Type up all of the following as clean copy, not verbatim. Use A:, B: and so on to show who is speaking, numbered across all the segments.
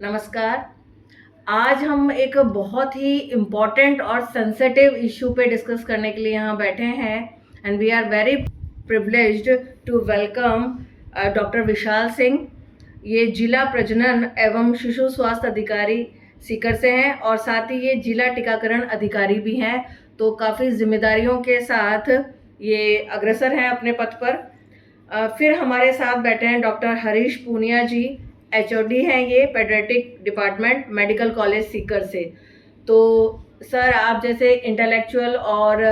A: नमस्कार। आज हम एक बहुत ही इम्पोर्टेंट और सेंसिटिव इशू पे डिस्कस करने के लिए यहाँ बैठे हैं and we are very privileged to welcome doctor Vishal Singh. ये जिला प्रजनन एवं शिशु स्वास्थ्य अधिकारी सीकर से हैं और साथ ही ये जिला टीकाकरण अधिकारी भी हैं, तो काफ़ी जिम्मेदारियों के साथ ये अग्रसर हैं अपने पद पर। फिर हमारे साथ बैठे हैं डॉक्टर हरीश पूनिया जी, एचओडी हैं ये paediatric department medical college Sikar से। तो सर, आप जैसे इंटेलेक्चुअल और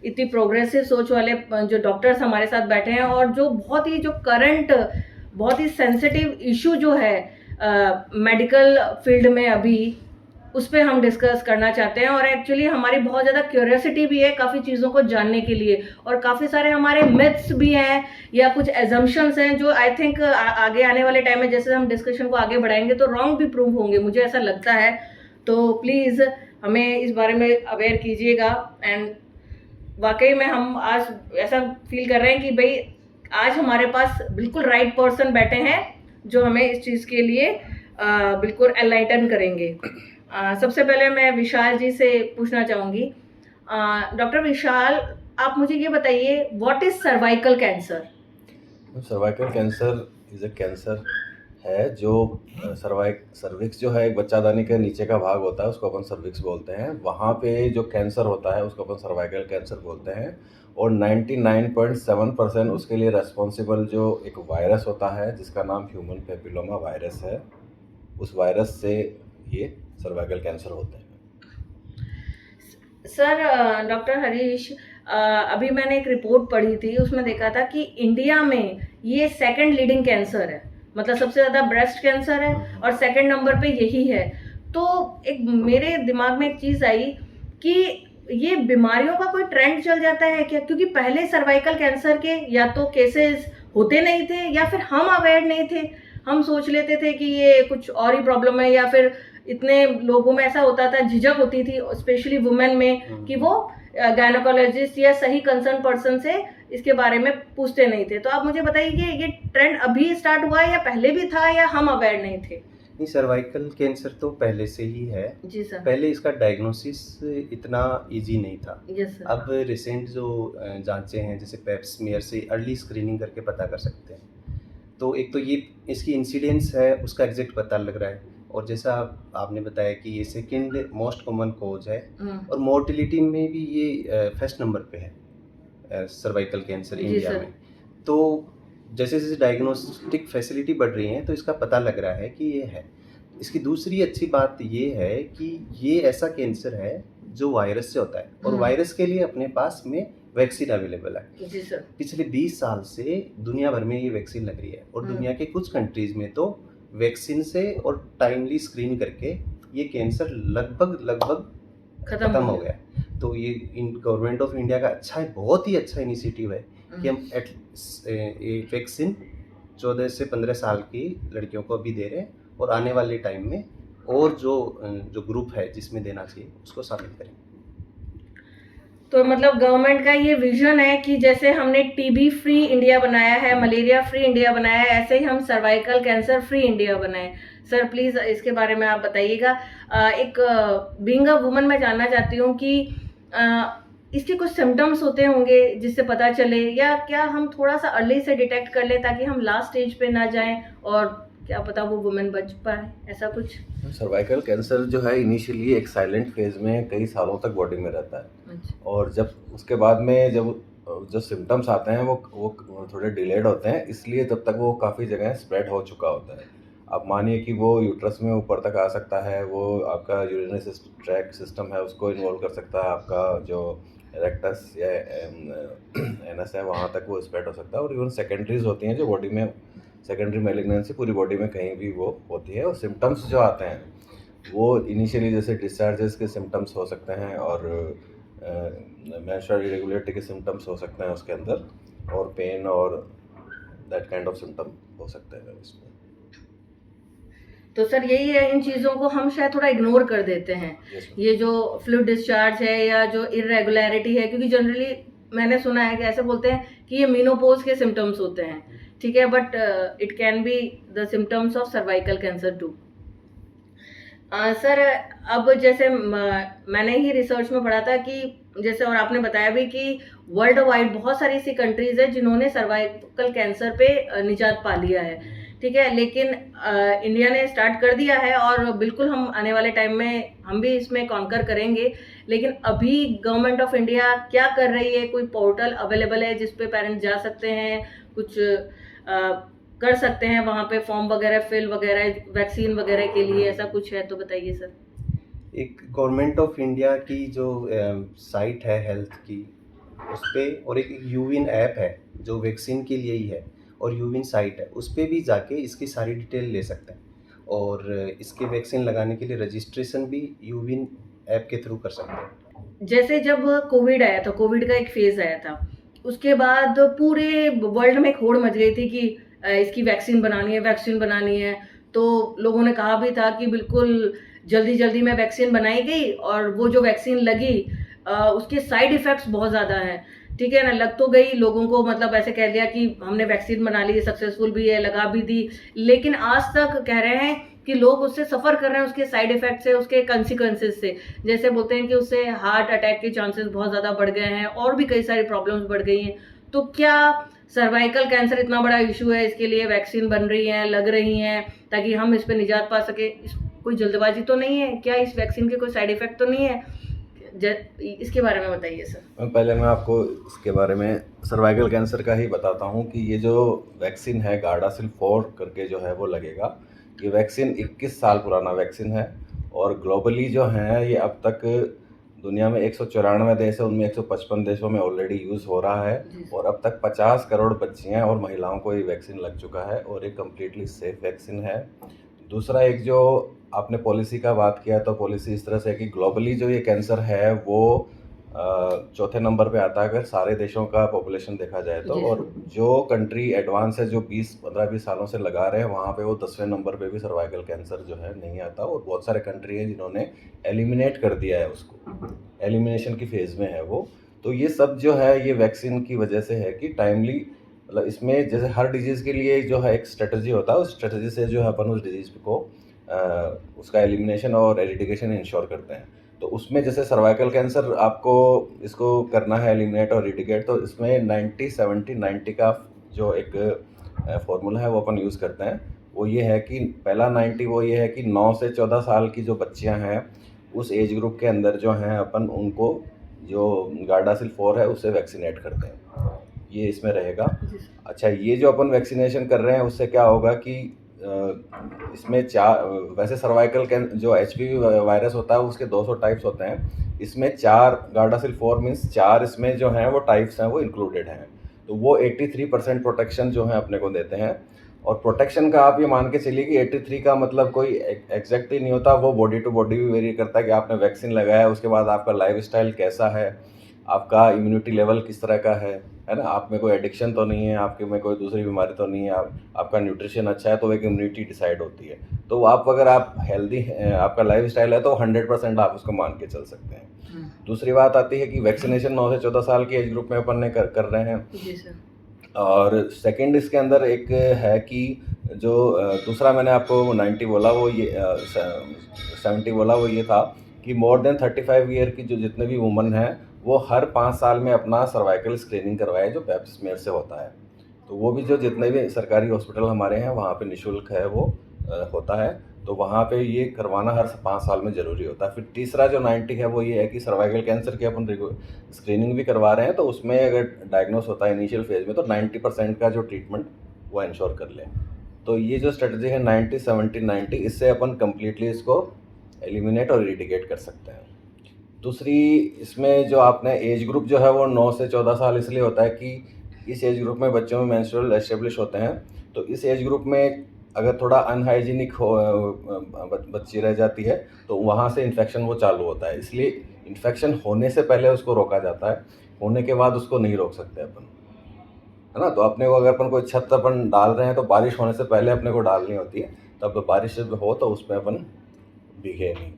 A: इतनी प्रोग्रेसिव सोच वाले जो डॉक्टर्स हमारे साथ बैठे हैं और जो करंट बहुत ही सेंसिटिव इशू जो है मेडिकल फील्ड में अभी, उस पर हम डिस्कस करना चाहते हैं। और एक्चुअली हमारी बहुत ज़्यादा क्यूरियोसिटी भी है काफ़ी चीज़ों को जानने के लिए, और काफ़ी सारे हमारे मिथ्स भी हैं या कुछ एजम्पशंस हैं जो आई थिंक आगे आने वाले टाइम में जैसे हम डिस्कशन को आगे बढ़ाएंगे तो रॉन्ग भी प्रूव होंगे, मुझे ऐसा लगता है। तो प्लीज़ हमें इस बारे में अवेयर कीजिएगा। एंड वाकई में हम आज ऐसा फील कर रहे हैं कि भाई आज हमारे पास बिल्कुल राइट पर्सन बैठे हैं जो हमें इस चीज़ के लिए बिल्कुल एनलाइटन करेंगे। सबसे पहले मैं विशाल जी से पूछना चाहूँगी। डॉक्टर विशाल, आप मुझे ये बताइए, what is cervical cancer?
B: Cervical cancer is a cancer है जो सर्विक्स जो है एक बच्चादानी के नीचे का भाग होता है, उसको अपन सर्विक्स बोलते हैं। वहाँ पे जो कैंसर होता है उसको अपन सर्वाइकल कैंसर बोलते हैं। और 99.7% उसके लिए रेस्पॉन्सिबल जो एक वायरस होता है जिसका नाम ह्यूमन पेपिलोमा वायरस है, उस वायरस से ये सर्वाइकल कैंसर होते हैं।
A: सर, डॉक्टर हरीश, अभी मैंने एक रिपोर्ट पढ़ी थी, उसमें देखा था कि इंडिया में ये सेकंड लीडिंग कैंसर है, मतलब सबसे ज़्यादा ब्रेस्ट कैंसर है और सेकंड नंबर पे यही है। तो एक मेरे दिमाग में एक चीज़ आई कि ये बीमारियों का कोई ट्रेंड चल जाता है क्या? क्योंकि पहले सर्वाइकल कैंसर के या तो केसेस होते नहीं थे या फिर हम अवेयर नहीं थे, हम सोच लेते थे कि ये कुछ और ही प्रॉब्लम है, या फिर इतने लोगों में ऐसा होता था, झिझक होती थी स्पेशली वुमेन में कि वो गायनोकोलॉजिस्ट या सही कंसर्न पर्सन से इसके बारे में पूछते नहीं थे। तो आप मुझे बताइए कि ये ट्रेंड अभी स्टार्ट हुआ है या पहले भी था या हम अवेयर नहीं थे?
C: नहीं, सर्वाइकल कैंसर तो पहले से ही है
A: जी सर।
C: पहले इसका डायग्नोसिस इतना इजी नहीं था।
A: Yes sir.
C: अब रिसेंट जो जांचें हैं जैसे पेप स्मीयर से अर्ली स्क्रीनिंग करके पता कर सकते हैं। तो एक तो ये इसकी इंसिडेंस है उसका एग्जैक्ट पता लग रहा है, और जैसा आपने बताया कि ये सेकंड मोस्ट कॉमन कोज है और मोर्टिलिटी में भी ये फर्स्ट नंबर पे है सर्वाइकल कैंसर इंडिया में। तो जैसे जैसे डायग्नोस्टिक फैसिलिटी बढ़ रही है तो इसका पता लग रहा है कि ये है। इसकी दूसरी अच्छी बात ये है कि ये ऐसा कैंसर है जो वायरस से होता है और वायरस के लिए अपने पास में वैक्सीन अवेलेबल है।
A: जी सर।
C: पिछले 20 साल से दुनिया भर में ये वैक्सीन लग रही है और दुनिया के कुछ कंट्रीज में तो वैक्सीन से और टाइमली स्क्रीन करके ये कैंसर लगभग खत्म हो गया। तो ये गवर्नमेंट ऑफ इंडिया का बहुत ही अच्छा इनिशिएटिव है कि हम वैक्सीन 14 से 15 साल की लड़कियों को अभी दे रहे हैं और आने वाले टाइम में और जो ग्रुप है जिसमें देना चाहिए उसको शामिल करें।
A: तो मतलब गवर्नमेंट का ये विजन है कि जैसे हमने टीबी फ्री इंडिया बनाया है, मलेरिया फ्री इंडिया बनाया है, ऐसे ही हम सर्वाइकल कैंसर फ्री इंडिया बनाए। सर प्लीज़ इसके बारे में आप बताइएगा। एक बीइंग अ वुमन मैं जानना चाहती हूँ कि इसके कुछ सिम्टम्स होते होंगे जिससे पता चले, या क्या हम थोड़ा सा अर्ली से डिटेक्ट कर लें ताकि हम लास्ट स्टेज पे ना जाएं और क्या पता वो वुमेन बच पाए, ऐसा कुछ?
B: सर्वाइकल कैंसर जो है इनिशियली एक साइलेंट फेज में कई सालों तक बॉडी में रहता है।
A: अच्छा।
B: और जब उसके बाद में जब जो सिम्टम्स आते हैं वो थोड़े डिलेड होते हैं, इसलिए तब तक वो काफ़ी जगह स्प्रेड हो चुका होता है। आप मानिए कि वो यूट्रस में ऊपर तक आ सकता है, वो आपका यूरिनरी ट्रैक सिस्टम है उसको इन्वॉल्व कर सकता है, आपका जो रेक्टस या एनस है वहाँ तक वो स्प्रेड हो सकता है। और इवन सेकेंडरीज होती हैं जो बॉडी में, सेकेंडरी मैलिग्नेंसी पूरी बॉडी में कहीं भी वो होती है। और सिम्टम्स जो आते हैं वो इनिशियली जैसे डिस्चार्जेस के सिम्टम्स हो सकते हैं और मेंस्ट्रुअल इरेगुलरिटी के सिम्टम्स हो सकते हैं उसके अंदर, और पेन और दैट काइंड ऑफ सिम्टम हो सकते हैं इसमें।
A: तो सर यही है, इन चीज़ों को हम शायद थोड़ा इग्नोर कर देते हैं। ये जो फ्लूइड डिस्चार्ज है या जो इरेगुलरिटी है, क्योंकि जनरली मैंने सुना है कि ऐसे बोलते हैं कि ये मेनोपॉज के सिम्टम्स होते हैं, ठीक है, but it can be the symptoms of cervical cancer too. Sir, अब जैसे मैंने ही रिसर्च में पढ़ा था कि जैसे, और आपने बताया भी कि वर्ल्ड वाइड बहुत सारी ऐसी कंट्रीज है जिन्होंने सर्वाइकल कैंसर पे निजात पा लिया है, ठीक है। लेकिन इंडिया ने स्टार्ट कर दिया है और बिल्कुल हम आने वाले टाइम में हम भी इसमें कॉन्कर करेंगे। लेकिन अभी गवर्नमेंट ऑफ इंडिया क्या कर रही है? कोई पोर्टल अवेलेबल है जिस पे पेरेंट्स जा सकते हैं, कुछ कर सकते हैं वहाँ पे फॉर्म वगैरह फिल वगैरह वैक्सीन वगैरह के लिए? ऐसा कुछ है तो बताइए सर।
C: एक गवर्नमेंट ऑफ इंडिया की जो साइट है हेल्थ की, उस पे, और एक यूविन ऐप है जो वैक्सीन के लिए ही है, और यूविन साइट है, उस पे भी जाके इसकी सारी डिटेल ले सकते हैं। और इसके वैक्सीन लगाने के लिए रजिस्ट्रेशन भी यूविन ऐप के थ्रू कर सकते हैं।
A: जैसे जब कोविड आया था, कोविड का एक फेज आया था, उसके बाद पूरे वर्ल्ड में एक होड़ मच गई थी कि इसकी वैक्सीन बनानी है, वैक्सीन बनानी है। तो लोगों ने कहा भी था कि बिल्कुल जल्दी जल्दी में वैक्सीन बनाई गई, और वो जो वैक्सीन लगी उसके साइड इफेक्ट्स बहुत ज़्यादा हैं, ठीक है ना। लग तो गई लोगों को, मतलब ऐसे कह दिया कि हमने वैक्सीन बना ली, सक्सेसफुल भी है, लगा भी दी, लेकिन आज तक कह रहे हैं कि लोग उससे सफ़र कर रहे हैं, उसके साइड इफेक्ट से, उसके कंसिक्वेंसेस से। जैसे बोलते हैं कि उससे हार्ट अटैक के चांसेस बहुत ज़्यादा बढ़ गए हैं, और भी कई सारी प्रॉब्लम्स बढ़ गई हैं। तो क्या सर्वाइकल कैंसर इतना बड़ा इशू है, इसके लिए वैक्सीन बन रही हैं, लग रही हैं, ताकि हम इस पर निजात पा सके? कोई जल्दबाजी तो नहीं है क्या? इस वैक्सीन के कोई साइड इफेक्ट तो नहीं है? इसके बारे में बताइए सर।
B: पहले मैं आपको इसके बारे में सर्वाइकल कैंसर का ही बताता हूँ कि ये जो वैक्सीन है गार्डासिल 4 करके जो है वो लगेगा। ये वैक्सीन 21 साल पुराना वैक्सीन है, और ग्लोबली जो है ये अब तक दुनिया में 194 देश है, उनमें 155 देशों में ऑलरेडी यूज़ हो रहा है, और अब तक 50 करोड़ बच्चियाँ और महिलाओं को ये वैक्सीन लग चुका है, और एक कम्प्लीटली सेफ वैक्सीन है। दूसरा, एक जो आपने पॉलिसी का बात किया, तो पॉलिसी इस तरह से है कि ग्लोबली जो ये कैंसर है वो चौथे नंबर पे आता है अगर सारे देशों का पॉपुलेशन देखा जाए तो, और जो कंट्री एडवांस है जो 15-20 सालों से लगा रहे हैं वहाँ पे वो 10वें नंबर पे भी सर्वाइकल कैंसर जो है नहीं आता, और बहुत सारे कंट्री हैं जिन्होंने एलिमिनेट कर दिया है उसको, एलिमिनेशन की फेज़ में है वो। तो ये सब जो है ये वैक्सीन की वजह से है कि टाइमली, मतलब इसमें जैसे हर डिजीज़ के लिए जो है एक स्ट्रेटजी होता है, उस स्ट्रेटजी से जो है अपन उस डिजीज़ को उसका एलिमिनेशन और एरिडिकेशन इंश्योर करते हैं। तो उसमें जैसे सर्वाइकल कैंसर आपको इसको करना है एलिमिनेट और एरिडिकेट, तो इसमें 90-70-90 का जो एक फॉर्मूला है वो अपन यूज़ करते हैं। वो ये है कि पहला 90 वो ये है कि 9 से 14 साल की जो बच्चियां हैं उस एज ग्रुप के अंदर जो हैं अपन उनको जो गार्डासिल 4 है उससे वैक्सीनेट करते हैं, ये इसमें रहेगा। अच्छा, ये जो अपन वैक्सीनेशन कर रहे हैं उससे क्या होगा कि इसमें वैसे सर्वाइकल कैन जो HPV वायरस होता है उसके 200 टाइप्स होते हैं, इसमें 4 गार्डासिल 4 मीन्स 4 इसमें जो हैं वो टाइप्स हैं वो इंक्लूडेड हैं। तो वो 83% प्रोटेक्शन जो है अपने को देते हैं। और प्रोटेक्शन का आप ये मान के चलिए कि 83 का मतलब कोई एग्जैक्ट ही नहीं होता, वो बॉडी टू बॉडी भी वेरी करता है कि आपने वैक्सीन लगाया उसके बाद आपका लाइफस्टाइल कैसा है, आपका इम्यूनिटी लेवल किस तरह का है ना, आप में कोई एडिक्शन तो नहीं है, आपके में कोई दूसरी बीमारी तो नहीं है, आपका न्यूट्रिशन अच्छा है, तो एक इम्यूनिटी डिसाइड होती है। तो आप अगर आप हेल्दी आपका लाइफस्टाइल है तो 100% आप उसको मान के चल सकते हैं। दूसरी बात आती है कि वैक्सीनेशन 9 से 14 साल के एज ग्रुप में अपन ने कर रहे हैं।
A: जी सर।
B: और सेकंड इसके अंदर एक है कि जो दूसरा मैंने आपको 90 बोला वो ये 70 बोला वो ये था कि मोर देन 35 ईयर की जो जितने भी वुमन हैं वो हर 5 साल में अपना सर्वाइकल स्क्रीनिंग करवाए जो पेप स्मेयर से होता है। तो वो भी जो जितने भी सरकारी हॉस्पिटल हमारे हैं वहाँ पे निःशुल्क है वो होता है, तो वहाँ पे ये करवाना हर 5 साल में ज़रूरी होता है। फिर तीसरा जो 90 है वो ये है कि सर्वाइकल कैंसर की अपन स्क्रीनिंग भी करवा रहे हैं, तो उसमें अगर डायग्नोस होता है इनिशियल फेज़ में तो 90% का जो ट्रीटमेंट वो इंश्योर कर लें। तो ये जो स्ट्रेटजी है 90-70-90, इससे अपन कम्प्लीटली इसको एलिमिनेट और इरिडिकेट कर सकते हैं। दूसरी इसमें जो आपने एज ग्रुप जो है वो 9 से 14 साल इसलिए होता है कि इस एज ग्रुप में बच्चों में मेंस्ट्रुअल एस्टेब्लिश होते हैं, तो इस एज ग्रुप में अगर थोड़ा अनहाइजीनिक हो बच्ची रह जाती है तो वहाँ से इन्फेक्शन वो चालू होता है, इसलिए इन्फेक्शन होने से पहले उसको रोका जाता है, होने के बाद उसको नहीं रोक सकते अपन, है ना। तो अपने को अगर अपन कोई छत अपन डाल रहे हैं तो बारिश होने से पहले अपने को डालनी होती है, तब बारिश हो तो उसमें अपन भीगे नहीं,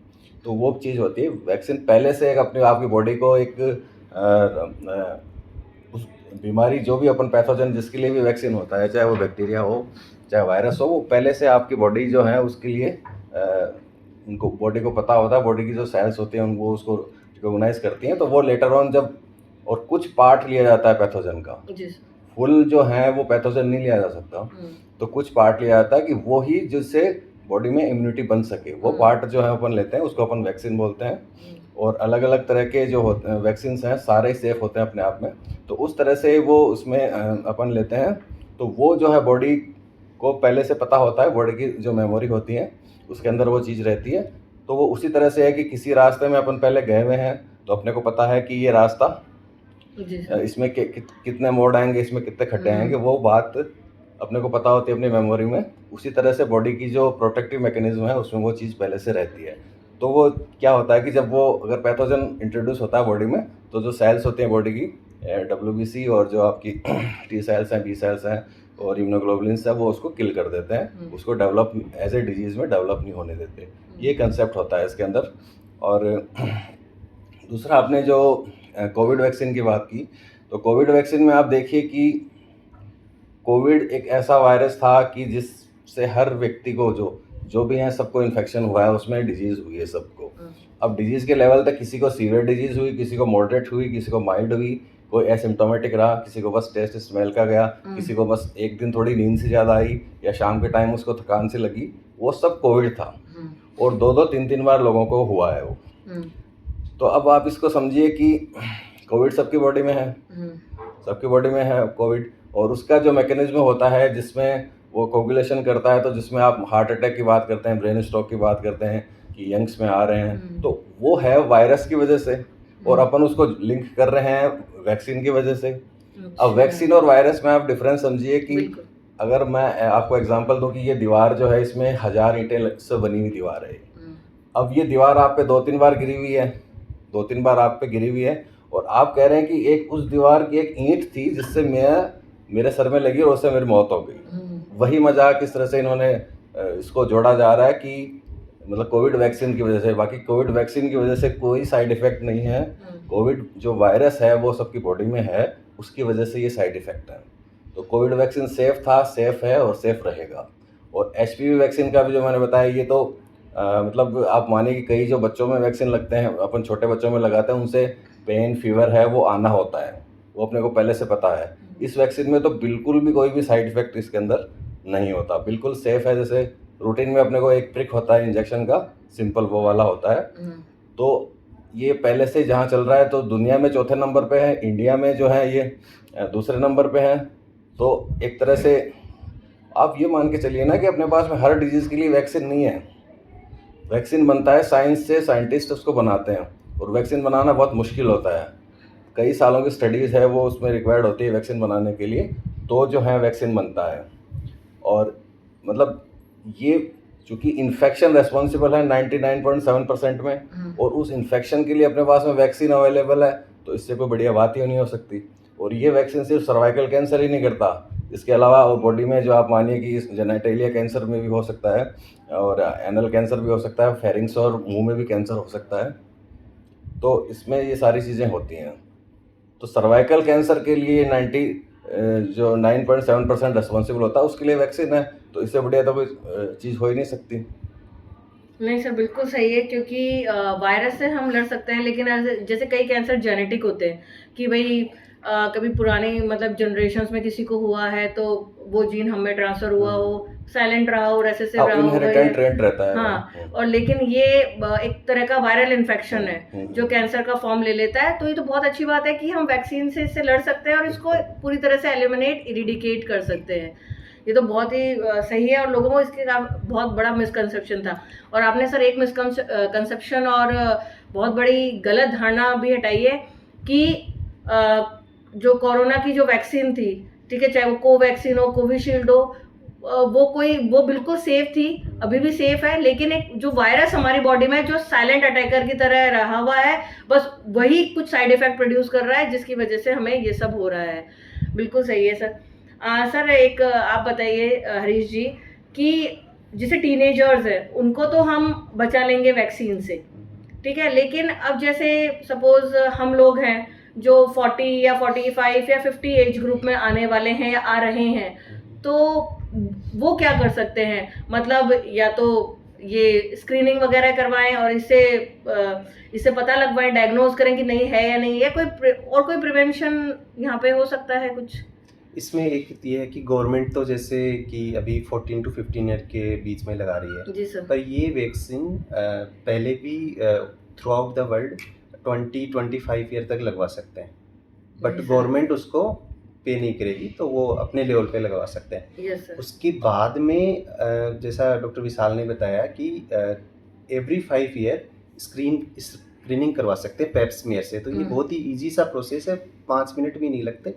B: तो वो चीज़ होती है। वैक्सीन पहले से एक अपनी आपकी बॉडी को एक उस बीमारी जो भी अपन पैथोजन जिसके लिए भी वैक्सीन होता है, चाहे वो बैक्टीरिया हो चाहे वायरस हो, वो पहले से आपकी बॉडी जो है उसके लिए उनको बॉडी को पता होता है, बॉडी की जो सेल्स होती हैं उनको उसको रिकॉग्नाइज करती हैं, तो वो लेटर ऑन जब और कुछ पार्ट लिया जाता है पैथोजन का,
A: जी सर।
B: फुल जो है वो पैथोजन नहीं लिया जा सकता, तो कुछ पार्ट लिया जाता है कि वो ही जिससे बॉडी में इम्यूनिटी बन सके, वो पार्ट जो है अपन लेते हैं, उसको अपन वैक्सीन बोलते हैं। और अलग अलग तरह के जो होते हैं वैक्सीन हैं सारे सेफ होते हैं अपने आप में, तो उस तरह से वो उसमें अपन लेते हैं। तो वो जो है बॉडी को पहले से पता होता है, बॉडी की जो मेमोरी होती है उसके अंदर वो चीज़ रहती है। तो वो उसी तरह से है कि किसी रास्ते में अपन पहले गए हुए हैं तो अपने को पता है कि ये रास्ता इसमें कितने मोड़ आएंगे, इसमें कितने खड्डे आएंगे, वो बात अपने को पता होती है अपनी मेमोरी में। उसी तरह से बॉडी की जो प्रोटेक्टिव मैकेनिज्म है उसमें वो चीज़ पहले से रहती है। तो वो क्या होता है कि जब वो अगर पैथोजन इंट्रोड्यूस होता है बॉडी में, तो जो सेल्स होती हैं बॉडी की WBC और जो आपकी T सेल्स हैं, B सेल्स हैं और इम्यूनोग्लोबुलिन्स है, वो उसको किल कर देते हैं, उसको डेवलप एज ए डिजीज़ में डेवलप नहीं होने देते। ये कंसेप्ट होता है इसके अंदर। और दूसरा आपने जो कोविड वैक्सीन की बात की, तो कोविड वैक्सीन में आप देखिए कि कोविड एक ऐसा वायरस था कि जिससे हर व्यक्ति को जो भी हैं सबको इन्फेक्शन हुआ है, उसमें डिजीज़ हुई है सबको। अब डिजीज़ के लेवल तक किसी को सीवियर डिजीज़ हुई, किसी को मॉडरेट हुई, किसी को माइल्ड हुई, कोई एसिम्प्टोमेटिक रहा, किसी को बस टेस्ट स्मेल का गया, किसी को बस एक दिन थोड़ी नींद से ज़्यादा आई या शाम के टाइम उसको थकान से लगी, वो सब कोविड था। और 2-2, 3-3 बार लोगों को हुआ है वो। तो अब आप इसको समझिए कि कोविड सबकी बॉडी में है, सबकी बॉडी में है कोविड, और उसका जो मैकेनिज्म होता है जिसमें वो कोगुलेशन करता है, तो जिसमें आप हार्ट अटैक की बात करते हैं, ब्रेन स्ट्रोक की बात करते हैं कि यंग्स में आ रहे हैं, तो वो है वायरस की वजह से, और अपन उसको लिंक कर रहे हैं वैक्सीन की वजह से। अब वैक्सीन और वायरस में आप डिफरेंस समझिए कि अगर मैं आपको एग्जांपल दूं कि ये दीवार जो है इसमें 1000 ईंटें से बनी हुई दीवार है। अब ये दीवार आप पे 2-3 बार गिरी हुई है, 2-3 बार आप पे गिरी हुई है, और आप कह रहे हैं कि एक उस दीवार की एक ईंट थी जिससे मेरे सर में लगी और उससे मेरी मौत हो गई। वही मजाक इस तरह से इन्होंने इसको जोड़ा जा रहा है कि मतलब कोविड वैक्सीन की वजह से। बाकी कोविड वैक्सीन की वजह से कोई साइड इफेक्ट नहीं है। कोविड जो वायरस है वो सबकी बॉडी में है, उसकी वजह से ये साइड इफेक्ट है। तो कोविड वैक्सीन सेफ था, सेफ है और सेफ रहेगा। और HPV वैक्सीन का भी जो मैंने बताया, ये तो मतलब आप मानिए कि कई जो बच्चों में वैक्सीन लगते हैं, अपन छोटे बच्चों में लगाते हैं, उनसे पेन फीवर है वो आना होता है, वो अपने को पहले से पता है। इस वैक्सीन में तो बिल्कुल भी कोई भी साइड इफेक्ट इसके अंदर नहीं होता, बिल्कुल सेफ है। जैसे रूटीन में अपने को एक प्रिक होता है इंजेक्शन का, सिंपल वो वाला होता है। तो ये पहले से जहाँ चल रहा है, तो दुनिया में 4थे नंबर पे है, इंडिया में जो है ये 2रे नंबर पे है। तो एक तरह से आप ये मान के चलिए ना कि अपने पास में हर डिजीज़ के लिए वैक्सीन नहीं है। वैक्सीन बनता है साइंस से, साइंटिस्ट उसको बनाते हैं, और वैक्सीन बनाना बहुत मुश्किल होता है। कई सालों की स्टडीज़ है वो उसमें रिक्वायर्ड होती है वैक्सीन बनाने के लिए, तो जो है वैक्सीन बनता है। और मतलब ये चूँकि इन्फेक्शन रेस्पॉन्सिबल है 99.7% में, और उस इन्फेक्शन के लिए अपने पास में वैक्सीन अवेलेबल है, तो इससे कोई बढ़िया बात ही नहीं हो सकती। और ये वैक्सीन सिर्फ सर्वाइकल कैंसर ही नहीं करता, इसके अलावा और बॉडी में जो आप मानिए कि जेनेटेलिया कैंसर में भी हो सकता है, और एनल कैंसर भी हो सकता है, फेरिंग्स और मुंह में भी कैंसर हो सकता है। तो इसमें ये सारी चीज़ें होती हैं। तो सर्वाइकल कैंसर के लिए 9.7% रेस्पॉन्सिबल होता है, उसके लिए वैक्सीन है। तो इससे बढ़िया तो कोई चीज़ हो ही नहीं सकती।
A: नहीं सर, बिल्कुल सही है, क्योंकि वायरस से हम लड़ सकते हैं, लेकिन जैसे कई कैंसर जेनेटिक होते हैं कि भाई कभी पुराने मतलब जनरेशन्स में किसी को हुआ है तो वो जीन हमें ट्रांसफर हुआ हो, साइलेंट रहा हो, रेसेसिव रहा हो,
B: इनहेरिटेंट ट्रेंड रहता है।
A: हाँ, और लेकिन ये एक तरह का वायरल इन्फेक्शन है जो कैंसर का फॉर्म ले लेता है। तो ये तो बहुत अच्छी बात है कि हम वैक्सीन से इससे लड़ सकते हैं और इसको पूरी तरह से एलिमिनेट, इरिडिकेट कर सकते हैं। ये तो बहुत ही सही है, और लोगों को इसके बहुत बड़ा मिसकंसेप्शन था। और आपने सर एक मिसकंसेप्शन और बहुत बड़ी गलत धारणा भी हटाई है कि जो कोरोना की जो वैक्सीन थी, ठीक है, चाहे वो कोवैक्सीन हो, कोविशील्ड हो, वो बिल्कुल सेफ थी, अभी भी सेफ है। लेकिन एक जो वायरस हमारी बॉडी में जो साइलेंट अटैकर की तरह रहा हुआ है, बस वही कुछ साइड इफेक्ट प्रोड्यूस कर रहा है, जिसकी वजह से हमें ये सब हो रहा है। बिल्कुल सही है सर। सर एक आप बताइए हरीश जी, कि जैसे टीनेजर्स है उनको तो हम बचा लेंगे वैक्सीन से, ठीक है, लेकिन अब जैसे सपोज हम लोग हैं जो 40 या 45 या 50 एज ग्रुप में आने वाले हैं या आ रहे हैं, तो वो क्या कर सकते हैं? मतलब या तो ये स्क्रीनिंग वगैरह करवाएं और इससे पता लगवाएं, डायग्नोज करें कि नहीं है या नहीं, या और कोई प्रिवेंशन यहाँ पे हो सकता है कुछ?
C: इसमें एक ये है कि गवर्नमेंट तो जैसे कि अभी 14 to 15 ईयर के बीच में लगा रही है,
A: जी सर।
C: पर ये वैक्सीन पहले भी through out the world 20-25 year तक लगवा सकते हैं, बट
A: जी सर।
C: गवर्नमेंट उसको पे नहीं करेगी, तो वो अपने लेवल पे लगवा सकते हैं।
A: Yes sir.
C: उसके बाद में जैसा डॉक्टर विशाल ने बताया कि एवरी 5 ईयर स्क्रीनिंग करवा सकते हैं पेप्समेयर से। तो ये बहुत ही इजी सा प्रोसेस है, 5 मिनट भी नहीं लगते,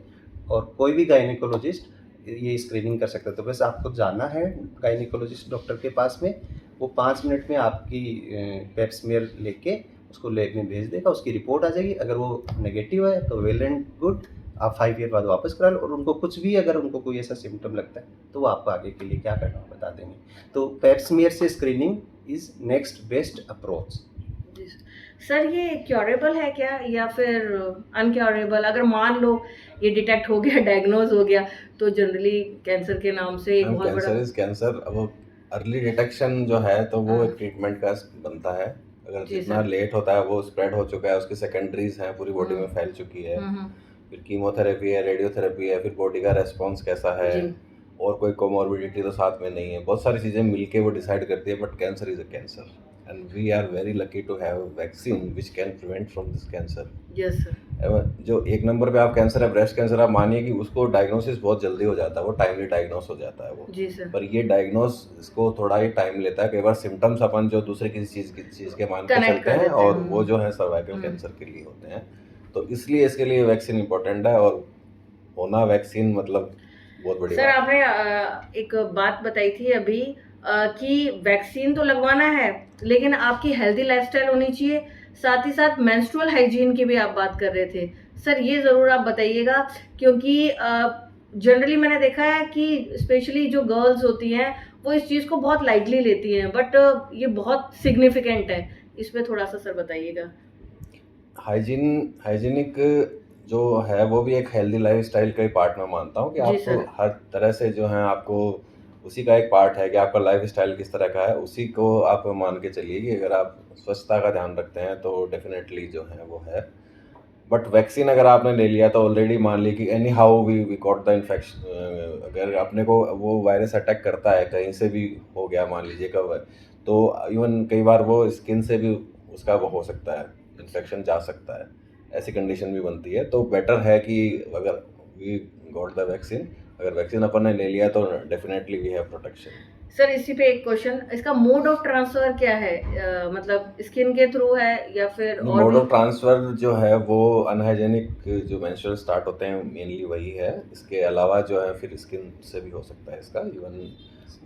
C: और कोई भी गायनिकोलॉजिस्ट ये स्क्रीनिंग कर सकता है। तो बस आपको जाना है गायनिकोलॉजिस्ट डॉक्टर के पास में, वो 5 मिनट में आपकी पेप्समेयर लेके उसको लैब में भेज देगा, उसकी रिपोर्ट आ जाएगी। अगर वो नेगेटिव है तो वेल एंड गुड, आप 5 ईयर बाद वापस करा लो, और उनको कुछ भी अगर उनको कोई ऐसा सिम्टम लगता है तो वो आपको आगे के लिए क्या करना है बता देंगे। तो पेप्समेयर से screening is next best approach.
A: Sir ये क्योरेबल है क्या या फिर अनक्योरेबल? अगर मान लो ये डिटेक्ट हो गया, डायग्नोज हो गया, तो जनरली कैंसर के नाम से एक बहुत बड़ा
B: कैंसर वो अर्ली डिटेक्शन जो है तो वो
A: हाँ।
B: एक ट्रीटमेंट का बनता है। अगर
A: जी
B: जितना
A: सर।
B: लेट होता है वो स्प्रेड हो चुका है, उसकी सेकेंडरीज हैं पूरी बॉडी में फैल चुकी है, फिर कीमोथेरेपी है, रेडियोथेरेपी है, फिर बॉडी का रेस्पॉन्स कैसा है,
A: जी।
B: और कोई कोमोर्बिडिटी तो साथ में नहीं है। बहुत सारी चीज़ें मिलके वो डिसाइड करती है, but cancer is a cancer and we are very lucky to have vaccine which can prevent from this cancer.
A: Yes sir.
B: जो एक नंबर पे आप कैंसर है ब्रेस्ट कैंसर, आप मानिए कि उसको डायग्नोसिस बहुत जल्दी हो जाता है, वो टाइमली डायग्नोस हो जाता है वो।
A: जी सर।
B: पर ये डायग्नोस इसको थोड़ा ही टाइम लेता है। कई बार सिम्टम्स अपन जो दूसरे किसी चीज़ के मान के
A: Connect
B: चलते
A: कर
B: हैं,
A: देते हैं।
B: और वो जो है सर्वाइकल कैंसर के लिए होते हैं। तो इसलिए इसके लिए वैक्सीन इंपॉर्टेंट है, और होना वैक्सीन मतलब बहुत बड़ी
A: सर
B: बात है।
A: आपने एक बात बताई थी अभी कि वैक्सीन तो लगवाना है, लेकिन आपकी हेल्दी लाइफस्टाइल होनी चाहिए, साथ ही साथ मेंस्ट्रुअल हाइजीन की भी आप बात कर रहे थे। सर ये ज़रूर आप बताइएगा, क्योंकि जनरली मैंने देखा है कि स्पेशली जो गर्ल्स होती हैं वो इस चीज़ को बहुत लाइटली लेती हैं, बट ये बहुत सिग्निफिकेंट है। इस पे थोड़ा सा सर बताइएगा।
B: हाइजीनिक जो है वो भी एक हेल्दी लाइफस्टाइल का ही पार्ट मैं मानता हूँ कि
A: जी
B: आपको
A: सर।
B: हर तरह से जो है आपको उसी का एक पार्ट है कि आपका लाइफस्टाइल किस तरह का है, उसी को आप मान के चलिए कि अगर आप स्वच्छता का ध्यान रखते हैं तो डेफिनेटली जो है वो है। बट वैक्सीन अगर आपने ले लिया तो ऑलरेडी मान ली कि anyhow we got the infection, अगर अपने को वो वायरस अटैक करता है कहीं से भी हो गया, मान लीजिए कब है, तो इवन कई बार वो स्किन से भी उसका वो हो सकता है, इन्फेक्शन जा सकता है, ऐसी कंडीशन भी बनती है। तो बेटर है कि अगर वी गॉट द वैक्सीन, अगर वैक्सीन अपन ने ले लिया तो definitely we have protection.
A: Sir इसी पे एक क्वेश्चन, इसका मोड ऑफ ट्रांसफर क्या है? मतलब स्किन के थ्रू है या फिर और
B: मोड
A: भी?
B: ऑफ ट्रांसफ़र जो है वो अनहाइजेनिक जो मेंस्ट्रुअल स्टार्ट होते हैं मेनली वही है। इसके अलावा जो है फिर स्किन से भी हो सकता है इसका, इवन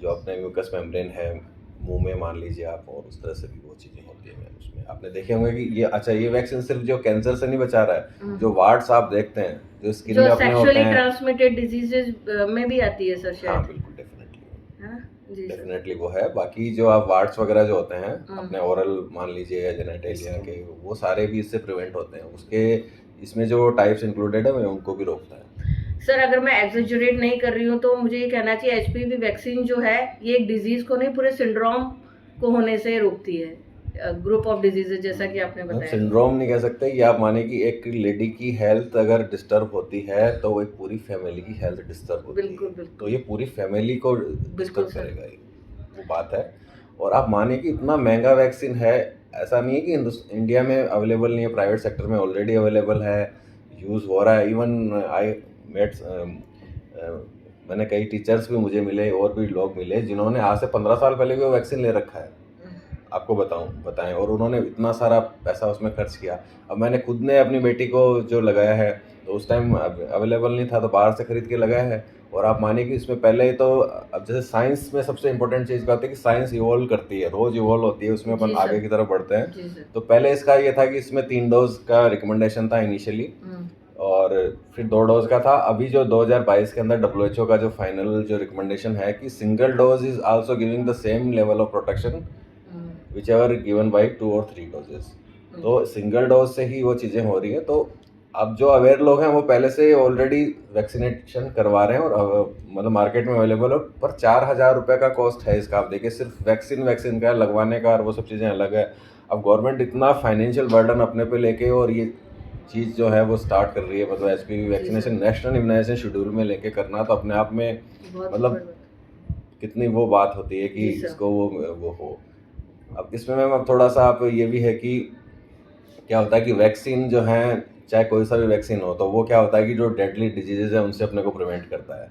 B: जो अपने म्यूकस मेम्ब्रेन है मुंह में मान लीजिए आप, और उस तरह से भी वो चीज़ें होती हैं उसमें। आपने देखे होंगे कि ये अच्छा ये वैक्सीन सिर्फ जो कैंसर से नहीं बचा रहा है, जो वार्ड्स आप देखते हैं जो स्किन
A: जो
B: में अपने होते
A: सेक्सुअली
B: हैं,
A: ट्रांसमिटेड डिजीजेस में भी आती है सर
B: हाँ
A: शायद,
B: बिल्कुल डेफिनेटली
A: है ना? जी सर।
B: डेफिनेटली वो है। बाकी जो आप वार्ड्स वगैरह जो होते हैं अपने ओरल मान लीजिए या जेनेटेलिया के, वो सारे भी इससे प्रिवेंट होते हैं। उसके इसमें जो टाइप्स इंक्लूडेड है वो उनको भी रोकता है।
A: सर अगर मैं एग्जेजरेट नहीं कर रही हूँ तो मुझे ये कहना चाहिए एचपीवी वैक्सीन जो है ये एक डिजीज को नहीं पूरे सिंड्रोम को होने से रोकती है, ग्रुप ऑफ डिजीजेज जैसा कि आपने बताया।
B: सिंड्रोम नहीं कह सकते, ये आप माने कि एक लेडी की हेल्थ अगर डिस्टर्ब होती है तो वो एक पूरी फैमिली की हेल्थ डिस्टर्ब होती
A: बिल्कुल
B: है,
A: बिल्कुल।
B: तो ये पूरी फैमिली को डिस्टर्ब
A: सर।
B: करेगा, ये वो बात है। और आप माने कि इतना महंगा वैक्सीन है, ऐसा नहीं है कि इंडिया में अवेलेबल नहीं है, प्राइवेट सेक्टर में ऑलरेडी अवेलेबल है, यूज़ हो रहा है। इवन आई मेट मैंने कई टीचर्स भी मुझे मिले और भी लोग मिले जिन्होंने आज से 15 साल पहले भी वो वैक्सीन ले रखा है, आपको बताएं, और उन्होंने इतना सारा पैसा उसमें खर्च किया। अब मैंने खुद ने अपनी बेटी को जो लगाया है, तो उस टाइम अवेलेबल नहीं था तो बाहर से खरीद के लगाया है। और आप मानिए कि इसमें पहले तो अब जैसे साइंस में सबसे इंपॉर्टेंट चीज़ क्या होती है कि साइंस इवॉल्व करती है, रोज इवॉल्व होती है, उसमें अपन
A: जी सर।
B: आगे की तरफ बढ़ते हैं।
A: जी सर।
B: तो पहले इसका ये था कि इसमें 3 डोज का रिकमेंडेशन था इनिशियली, और फिर 2 डोज का था। अभी जो 2022 के अंदर WHO का जो फाइनल जो रिकमेंडेशन है कि single dose is also giving the same level of protection which ever given by 2 और 3 डोजेस। तो सिंगल डोज से ही वो चीज़ें हो रही हैं। तो अब जो अवेयर लोग हैं वो पहले से ऑलरेडी वैक्सीनेशन करवा रहे हैं और मतलब मार्केट में अवेलेबल है, पर 4,000 रुपये का कॉस्ट है इसका। आप देखिए सिर्फ वैक्सीन का लगवाने का और वो सब चीज़ें अलग है। अब गवर्नमेंट इतना फाइनेंशियल बर्डन अपने पे लेके और ये चीज़ जो है वो स्टार्ट कर रही है, मतलब HPV vaccination national immunisation schedule में लेके करना, तो अपने आप में
A: बहुत
B: मतलब
A: बड़ा-
B: कितनी वो बात होती है कि
A: जी सर।
B: इसको वो हो। अब इसमें मैम अब थोड़ा सा आप ये भी है कि क्या होता है कि वैक्सीन जो है, चाहे कोई सा भी वैक्सीन हो, तो वो क्या होता है कि जो डेडली डिजीजेज है उनसे अपने को प्रिवेंट करता है।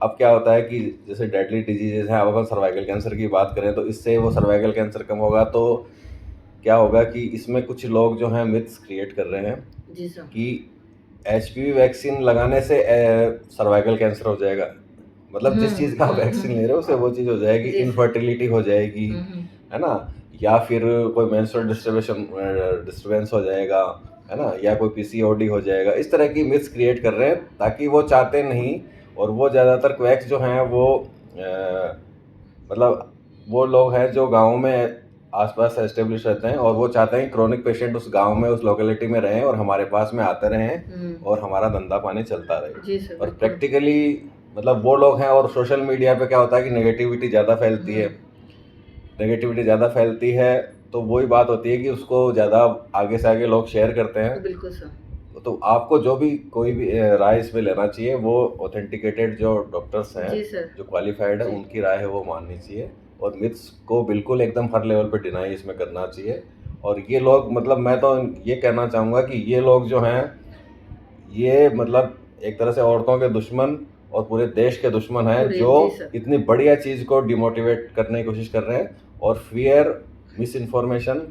B: अब क्या होता है कि जैसे डेडली डिजीजेज हैं, अब अपन सर्वाइकल कैंसर की बात करें तो इससे वो सर्वाइकल कैंसर कम होगा, तो क्या होगा कि इसमें कुछ लोग जो हैं मिथ्स क्रिएट कर रहे हैं
A: जी सर।
B: कि HPV वैक्सीन लगाने से सर्वाइकल कैंसर हो जाएगा। मतलब जिस चीज़ का आप वैक्सीन ले रहे हो उससे वो चीज़ हो जाएगी,
A: जी सर।
B: इनफर्टिलिटी हो जाएगी, है ना, या फिर कोई मेंस्ट्रुअल डिस्टर्बेंस हो जाएगा, है ना, या कोई PCOD हो जाएगा। इस तरह की मिथ्स क्रिएट कर रहे हैं ताकि वो चाहते नहीं, और वो ज़्यादातर क्वैक्स जो हैं वो मतलब वो लोग हैं जो गाँव में आसपास एस्टेब्लिश रहते हैं और वो चाहते हैं क्रोनिक पेशेंट उस गांव में, उस लोकेलिटी में रहें और हमारे पास में आते रहें और हमारा धंधा पानी चलता रहे।
A: जी सर,
B: और
A: बिल्कुल।
B: प्रैक्टिकली मतलब वो लोग हैं, और सोशल मीडिया पे क्या होता है कि नेगेटिविटी ज़्यादा फैलती है। नेगेटिविटी ज़्यादा फैलती है तो वही बात होती है कि उसको ज़्यादा आगे से आगे लोग शेयर करते हैं।
A: बिल्कुल सर।
B: तो आपको जो भी कोई भी राय इसमें लेना चाहिए वो ऑथेंटिकेटेड जो डॉक्टर्स हैं,
A: जी सर।
B: जो क्वालिफाइड है,
A: जी।
B: उनकी राय है वो माननी चाहिए, और मिथ्स को बिल्कुल एकदम हर लेवल पे डिनाई इसमें करना चाहिए। और ये लोग मतलब मैं तो ये कहना चाहूँगा कि ये लोग जो हैं ये मतलब एक तरह से औरतों के दुश्मन और पूरे देश के दुश्मन हैं,
A: जी
B: जो
A: सर।
B: इतनी बढ़िया चीज़ को डिमोटिवेट करने की कोशिश कर रहे हैं और fear, miss information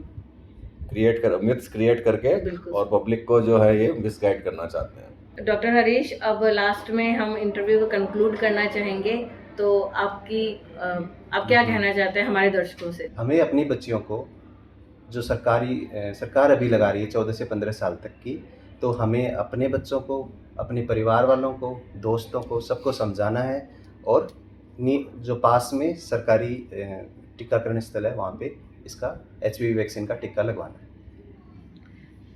B: myths create करके
A: बिल्कुल
B: और
A: सर।
B: पब्लिक को जो है ये मिसगाइड करना चाहते हैं।
A: डॉक्टर हरीश, अब लास्ट में हम इंटरव्यू को कंक्लूड करना चाहेंगे, तो आप क्या कहना चाहते हैं हमारे दर्शकों से?
C: हमें अपनी बच्चियों को जो सरकार अभी लगा रही है 14 से 15 साल तक की, तो हमें अपने बच्चों को, अपने परिवार वालों को, दोस्तों को, सबको समझाना है और जो पास में सरकारी टीकाकरण स्थल है वहाँ पे इसका HPV वैक्सीन का टीका लगवाना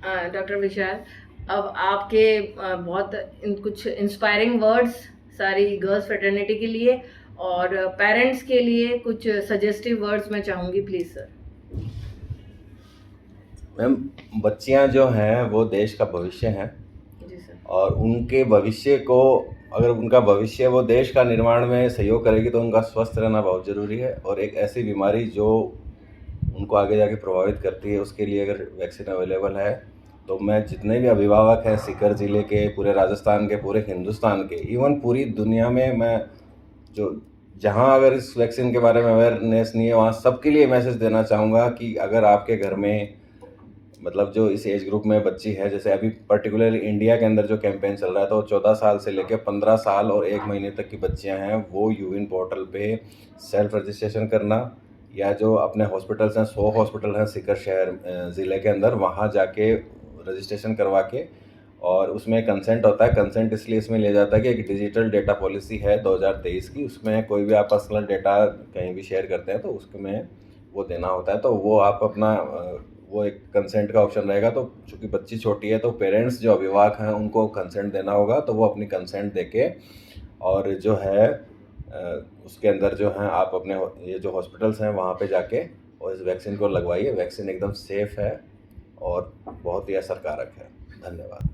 C: है।
A: डॉक्टर विशाल, अब आपके बहुत कुछ इंस्पायरिंग वर्ड्स सारी गर्ल्स फ्रेटर्निटी के लिए और पेरेंट्स के लिए कुछ सजेस्टिव वर्ड्स मैं चाहूँगी, प्लीज़ सर।
B: मैम, बच्चियां जो हैं वो देश का भविष्य हैं,
A: जी सर।
B: और उनके भविष्य को, अगर उनका भविष्य वो देश का निर्माण में सहयोग करेगी तो उनका स्वस्थ रहना बहुत ज़रूरी है। और एक ऐसी बीमारी जो उनको आगे जाके प्रभावित करती है, उसके लिए अगर वैक्सीन अवेलेबल है तो मैं जितने भी अभिभावक हैं सीकर ज़िले के, पूरे राजस्थान के, पूरे हिंदुस्तान के, इवन पूरी दुनिया में, मैं जो जहाँ अगर इस वैक्सीन के बारे में अवेयरनेस नहीं है वहाँ सबके लिए मैसेज देना चाहूँगा कि अगर आपके घर में मतलब जो इस एज ग्रुप में बच्ची है, जैसे अभी पर्टिकुलरली इंडिया के अंदर जो कैंपेन चल रहा है, तो 14 साल से लेकर 15 साल और 1 महीने तक की बच्चियां हैं वो यूविन पोर्टल पे सेल्फ रजिस्ट्रेशन करना, या जो अपने हॉस्पिटल्स हैं, 100 हॉस्पिटल हैं सीकर शहर ज़िले के अंदर, वहाँ जाके रजिस्ट्रेशन करवा के, और उसमें कंसेंट होता है। कंसेंट इसलिए इसमें लिया जाता है कि एक डिजिटल डेटा पॉलिसी है 2023 की, उसमें कोई भी आप पर्सनल डेटा कहीं भी शेयर करते हैं तो उसमें वो देना होता है। तो वो आप अपना वो एक कंसेंट का ऑप्शन रहेगा। तो चूँकि बच्ची छोटी है तो पेरेंट्स जो अभिभावक हैं उनको कंसेंट देना होगा, तो वो अपनी कंसेंट देके और जो है उसके अंदर जो है आप अपने ये जो हॉस्पिटल्स हैं वहाँ पे जाके और इस वैक्सीन को लगवाइए। वैक्सीन एकदम सेफ़ है और बहुत ही असरकारक है। धन्यवाद।